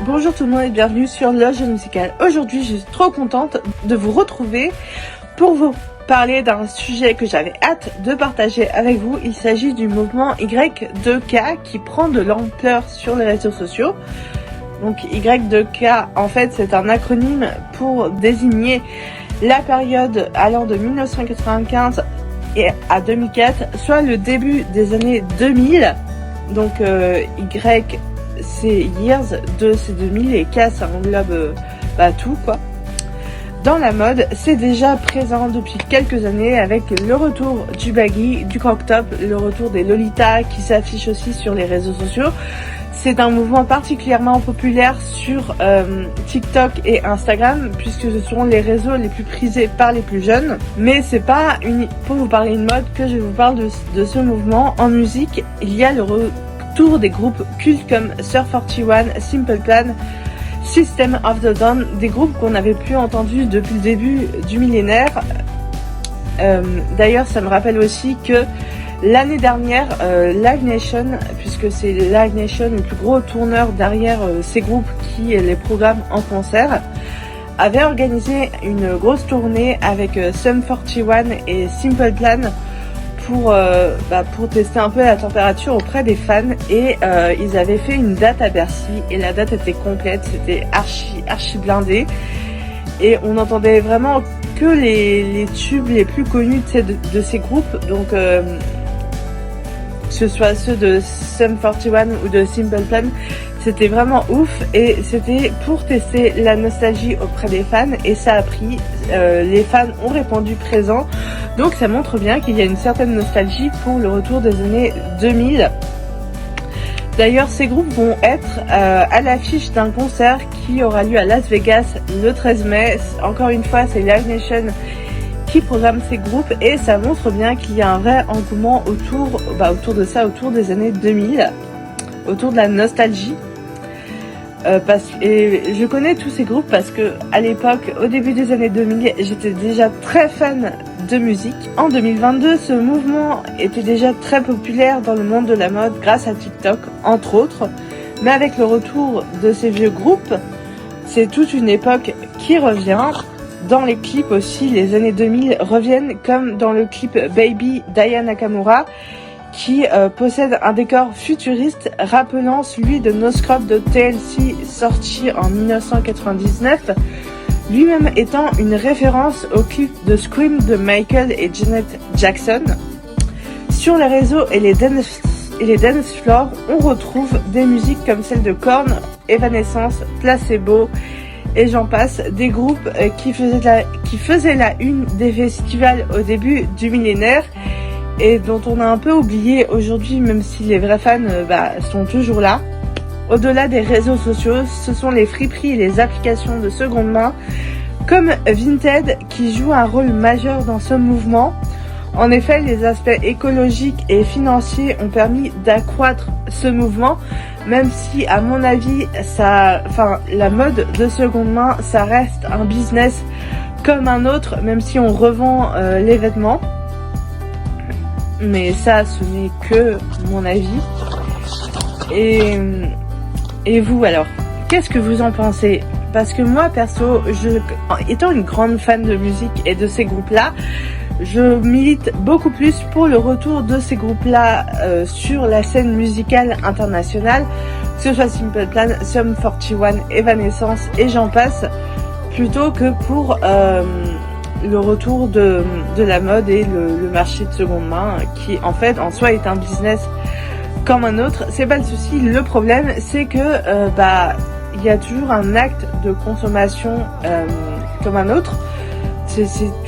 Bonjour tout le monde et bienvenue sur Loge Musicale. Aujourd'hui, je suis trop contente de vous retrouver pour vous parler d'un sujet que j'avais hâte de partager avec vous. Il s'agit du mouvement Y2K qui prend de l'ampleur sur les réseaux sociaux. Donc Y2K, en fait, c'est un acronyme pour désigner la période allant de 1995 et à 2004, soit le début des années 2000. Donc Y c'est years, 2 c'est 2000 et K ça englobe tout quoi. Dans la mode, c'est déjà présent depuis quelques années avec le retour du baggy, du crop top, le retour des Lolita qui s'affichent aussi sur les réseaux sociaux. C'est un mouvement particulièrement populaire sur TikTok et Instagram puisque ce sont les réseaux les plus prisés par les plus jeunes. Mais c'est pas pour vous parler de mode que je vous parle de ce mouvement. En musique, il y a le retour des groupes cultes comme Sum 41, Simple Plan, System of a Down, des groupes qu'on n'avait plus entendus depuis le début du millénaire. D'ailleurs, ça me rappelle aussi que l'année dernière, Live Nation, puisque c'est Live Nation le plus gros tourneur derrière ces groupes qui les programment en concert, avait organisé une grosse tournée avec Sum 41 et Simple Plan pour tester un peu la température auprès des fans et ils avaient fait une date à Bercy et la date était complète, c'était archi blindé et on entendait vraiment que les tubes les plus connus de ces groupes, donc que ce soit ceux de Sum 41 ou de Simple Plan, c'était vraiment ouf et c'était pour tester la nostalgie auprès des fans et ça a pris, les fans ont répondu présent, donc ça montre bien qu'il y a une certaine nostalgie pour le retour des années 2000. D'ailleurs, ces groupes vont être à l'affiche d'un concert qui aura lieu à Las Vegas le 13 mai. Encore une fois, c'est Live Nation qui programme ces groupes et ça montre bien qu'il y a un vrai engouement autour des années 2000, autour de la nostalgie. Et je connais tous ces groupes parce que à l'époque, au début des années 2000, j'étais déjà très fan de musique. En 2022, ce mouvement était déjà très populaire dans le monde de la mode grâce à TikTok, entre autres. Mais avec le retour de ces vieux groupes, c'est toute une époque qui revient. Dans les clips aussi, les années 2000 reviennent, comme dans le clip Baby d'Aya Nakamura, qui possède un décor futuriste rappelant celui de No Scrub de TLC sorti en 1999, lui-même étant une référence au clip de Scream de Michael et Janet Jackson. Sur les réseaux et les dance floors, on retrouve des musiques comme celle de Korn, Evanescence, Placebo et j'en passe, des groupes qui faisaient la une des festivals au début du millénaire et dont on a un peu oublié aujourd'hui, même si les vrais fans sont toujours là. Au-delà des réseaux sociaux, ce sont les friperies et les applications de seconde main comme Vinted qui jouent un rôle majeur dans ce mouvement. En effet, les aspects écologiques et financiers ont permis d'accroître ce mouvement, même si à mon avis, la mode de seconde main, ça reste un business comme un autre, même si on revend les vêtements. Mais ça, ce n'est que mon avis. Et vous alors, qu'est-ce que vous en pensez? Parce que moi perso, étant une grande fan de musique et de ces groupes-là, je milite beaucoup plus pour le retour de ces groupes-là sur la scène musicale internationale, que ce soit Simple Plan, Sum 41, Evanescence et j'en passe, plutôt que pour le retour de la mode et le marché de seconde main, qui en fait en soi est un business comme un autre. C'est pas le souci, le problème c'est que il y a toujours un acte de consommation comme un autre. C'est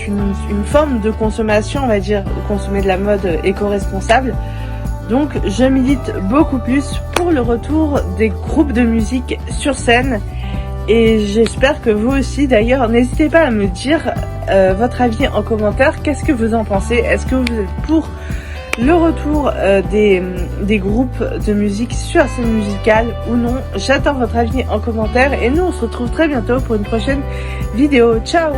une forme de consommation, on va dire, de consommer de la mode éco-responsable. Donc je milite beaucoup plus pour le retour des groupes de musique sur scène et j'espère que vous aussi. D'ailleurs, n'hésitez pas à me dire votre avis en commentaire. Qu'est-ce que vous en pensez? Est-ce que vous êtes pour le retour des groupes de musique sur la scène musicale ou non? J'attends votre avis en commentaire et nous on se retrouve très bientôt pour une prochaine vidéo. Ciao!